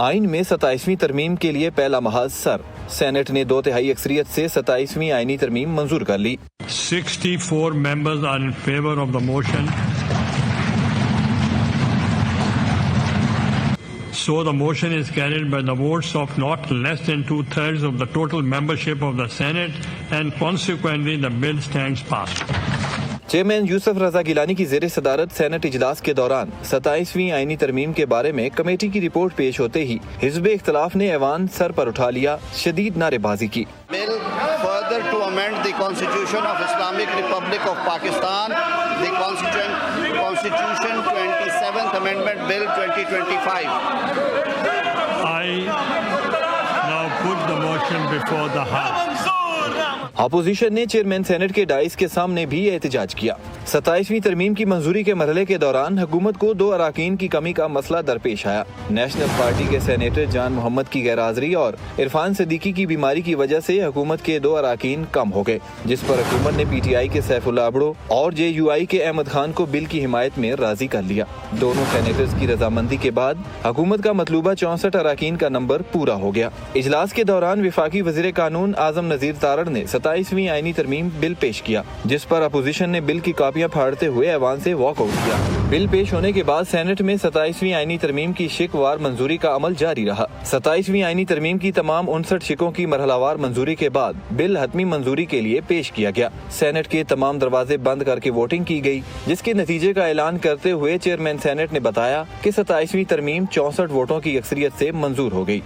آئین میں 27ویں ترمیم کے لیے پہلا محاذ سر، سینٹ نے 2/3 اکثریت سے 27ویں آئینی ترمیم منظور کر لی۔ 64 members are in favor of the motion. So the motion is carried by the votes of not less than 2/3 of the total membership of the Senate, and consequently the bill stands passed. Chairman Yousuf Raza Gilani کی زیر صدارت Saint اجلاس کے دوران 27ویں آئینی ترمیم کے بارے میں کمیٹی کی رپورٹ پیش ہوتے ہی حزب اختلاف نے ایوان سر پر اٹھا لیا، شدید نعرے بازی کی۔ Bill further to amend the Constitution of Islamic Republic of Pakistan, the Constitution 27th Amendment Bill 2025. I now put the motion before the House. Opposition نے چیئرمین سینٹ کے ڈائس کے سامنے بھی احتجاج کیا۔ 27ویں ترمیم کی منظوری کے مرحلے کے دوران حکومت کو 2 اراکین کی کمی کا مسئلہ درپیش آیا۔ نیشنل پارٹی کے سینیٹر جان محمد کی غیر حاضری اور عرفان صدیقی کی بیماری کی وجہ سے حکومت کے 2 اراکین کم ہو گئے، جس پر حکومت نے پی ٹی آئی کے سیف اللہ ابڑو اور جے یو آئی کے احمد خان کو بل کی حمایت میں راضی کر لیا۔ دونوں سینیٹرز کی رضامندی کے بعد حکومت کا مطلوبہ 64 اراکین کا نمبر پورا ہو گیا۔ اجلاس کے دوران وفاقی وزیر قانون اعظم نذیر تارڑ نے 27ویں آئینی ترمیم بل پیش کیا، جس پر اپوزیشن نے بل کی کاپیاں پھاڑتے ہوئے ایوان سے واک آؤٹ کیا۔ بل پیش ہونے کے بعد سینٹ میں 27ویں آئینی ترمیم کی شق وار منظوری کا عمل جاری رہا۔ 27ویں آئینی ترمیم کی تمام 59 شقوں کی مرحلہ وار منظوری کے بعد بل حتمی منظوری کے لیے پیش کیا گیا۔ سینٹ کے تمام دروازے بند کر کے ووٹنگ کی گئی، جس کے نتیجے کا اعلان کرتے ہوئے چیئرمین سینٹ نے بتایا کہ 27ویں ترمیم 64 ووٹوں کی اکثریت سے منظور ہو گئی۔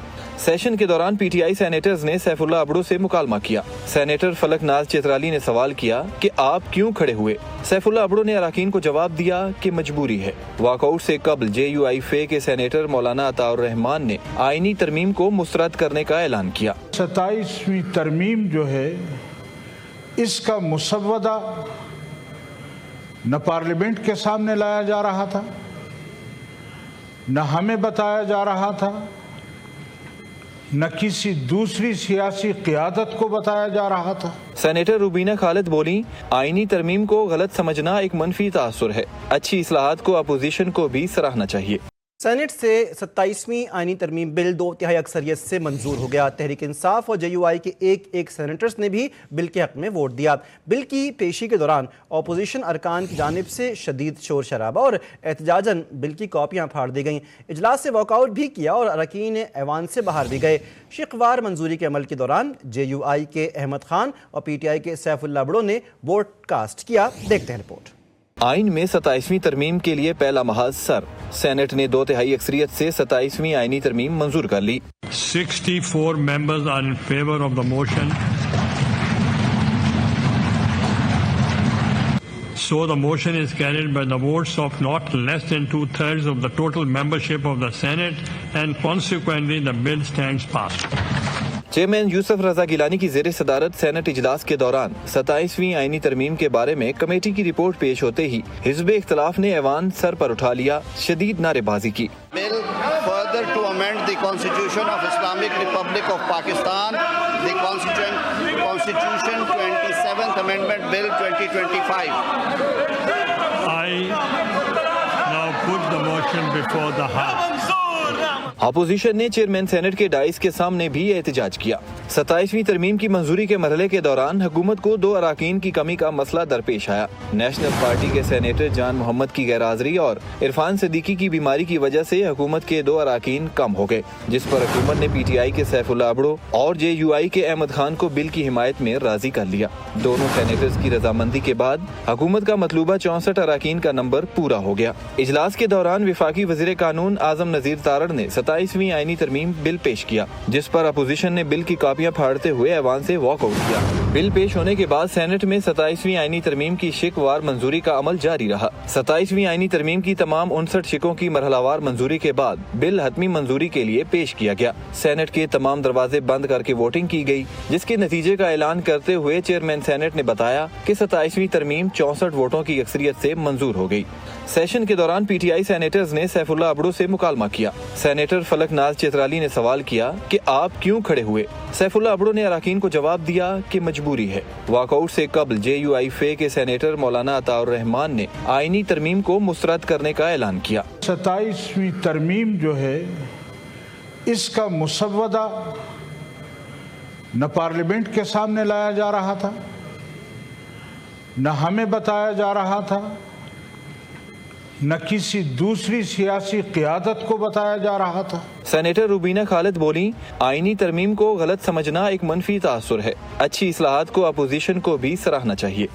سیشن کے دوران پی ٹی آئی سینیٹرز نے سیف اللہ ابڑو سے مکالمہ کیا۔ سینیٹر فلک ناز چترالی نے سوال کیا کہ آپ کیوں کھڑے ہوئے؟ سیف اللہ ابڑو نے اراکین کو جواب دیا کہ مجبوری ہے۔ واک آؤٹ سے قبل جے یو آئی فے کے سینیٹر مولانا عطاء الرحمان نے آئینی ترمیم کو مسترد کرنے کا اعلان کیا۔ 27ویں ترمیم جو ہے، اس کا مسودہ نہ پارلیمنٹ کے سامنے لایا جا رہا تھا، نہ ہمیں بتایا جا رہا تھا، نہ کسی دوسری سیاسی قیادت کو بتایا جا رہا تھا۔ سینیٹر روبینہ خالد بولی، آئینی ترمیم کو غلط سمجھنا ایک منفی تاثر ہے، اچھی اصلاحات کو اپوزیشن کو بھی سراہنا چاہیے۔ سینٹ سے 27ویں آئینی ترمیم بل 2/3 اکثریت سے منظور ہو گیا۔ تحریک انصاف اور جے یو آئی کے ایک سینیٹرز نے بھی بل کے حق میں ووٹ دیا۔ بل کی پیشی کے دوران اپوزیشن ارکان کی جانب سے شدید شور شرابہ اور احتجاجاً بل کی کاپیاں پھاڑ دی گئیں۔ اجلاس سے واک آؤٹ بھی کیا اور اراکین ایوان سے باہر بھی گئے۔ شقوار منظوری کے عمل کے دوران جے یو آئی کے احمد خان اور پی ٹی آئی کے سیف اللہ ابڑو نے ووٹ کاسٹ کیا۔ دیکھتے ہیں رپورٹ۔ آئین میں 27ویں ترمیم کے لیے پہلا محاذ سر، سینٹ نے 2/3 اکثریت سے 27ویں آئینی ترمیم منظور کر لی۔ 64 members are in favor of the motion. So the motion is carried by the votes of not less than 2/3 of the total membership of the Senate, and consequently the bill stands passed. Chairman Yousuf Raza Gilani کی زیر صدارت Saint اجلاس کے دوران 27ویں آئینی ترمیم کے بارے میں کمیٹی کی رپورٹ پیش ہوتے ہی حزب اختلاف نے ایوان سر پر اٹھا لیا، شدید نعرے بازی کی۔ Bill further to amend the Constitution of Islamic Republic of Pakistan, the Constitution 27th Amendment Bill 2025. I now put the motion before the House. Opposition نے چیئرمین سینٹ کے ڈائس کے سامنے بھی احتجاج کیا۔ 27ویں ترمیم کی منظوری کے مرحلے کے دوران حکومت کو 2 اراکین کی کمی کا مسئلہ درپیش آیا۔ نیشنل پارٹی کے سینیٹر جان محمد کی غیر حاضری اور عرفان صدیقی کی بیماری کی وجہ سے حکومت کے 2 اراکین کم ہو گئے، جس پر حکومت نے پی ٹی آئی کے سیف اللہ ابڑو اور جے یو آئی کے احمد خان کو بل کی حمایت میں راضی کر لیا۔ دونوں سینیٹرز کی رضامندی کے بعد حکومت کا مطلوبہ 64 اراکین کا نمبر پورا ہو گیا۔ اجلاس کے دوران وفاقی وزیر قانون اعظم نذیر تارڑ نے 27ویں آئینی ترمیم بل پیش کیا، جس پر اپوزیشن نے بل کی کاپیاں پھاڑتے ہوئے ایوان سے واک آؤٹ کیا۔ بل پیش ہونے کے بعد سینٹ میں 27ویں آئینی ترمیم کی شق وار منظوری کا عمل جاری رہا۔ 27ویں آئینی ترمیم کی تمام 59 شقوں کی مرحلہ وار منظوری کے بعد بل حتمی منظوری کے لیے پیش کیا گیا۔ سینٹ کے تمام دروازے بند کر کے ووٹنگ کی گئی، جس کے نتیجے کا اعلان کرتے ہوئے چیئرمین سینٹ نے بتایا کہ 27ویں ترمیم 64 ووٹوں کی اکثریت سے منظور ہو گئی۔ سیشن کے دوران پی ٹی آئی سینیٹرز نے سیف اللہ ابڑو سے مکالمہ کیا۔ سینیٹر فلک ناز چترالی نے سوال کیا کہ آپ کیوں کھڑے ہوئے؟ سیف اللہ ابڑو نے اراکین کو جواب دیا کہ مجبوری ہے۔ واک آؤٹ سے قبل جے یو آئی فے کے سینیٹر مولانا عطاء الرحمان نے آئینی ترمیم کو مسترد کرنے کا اعلان کیا۔ 27ویں ترمیم جو ہے، اس کا مسودہ نہ پارلیمنٹ کے سامنے لایا جا رہا تھا، نہ ہمیں بتایا جا رہا تھا، نہ کسی دوسری سیاسی قیادت کو بتایا جا رہا تھا۔ سینیٹر روبینہ خالد بولی، آئینی ترمیم کو غلط سمجھنا ایک منفی تاثر ہے، اچھی اصلاحات کو اپوزیشن کو بھی سراہنا چاہیے۔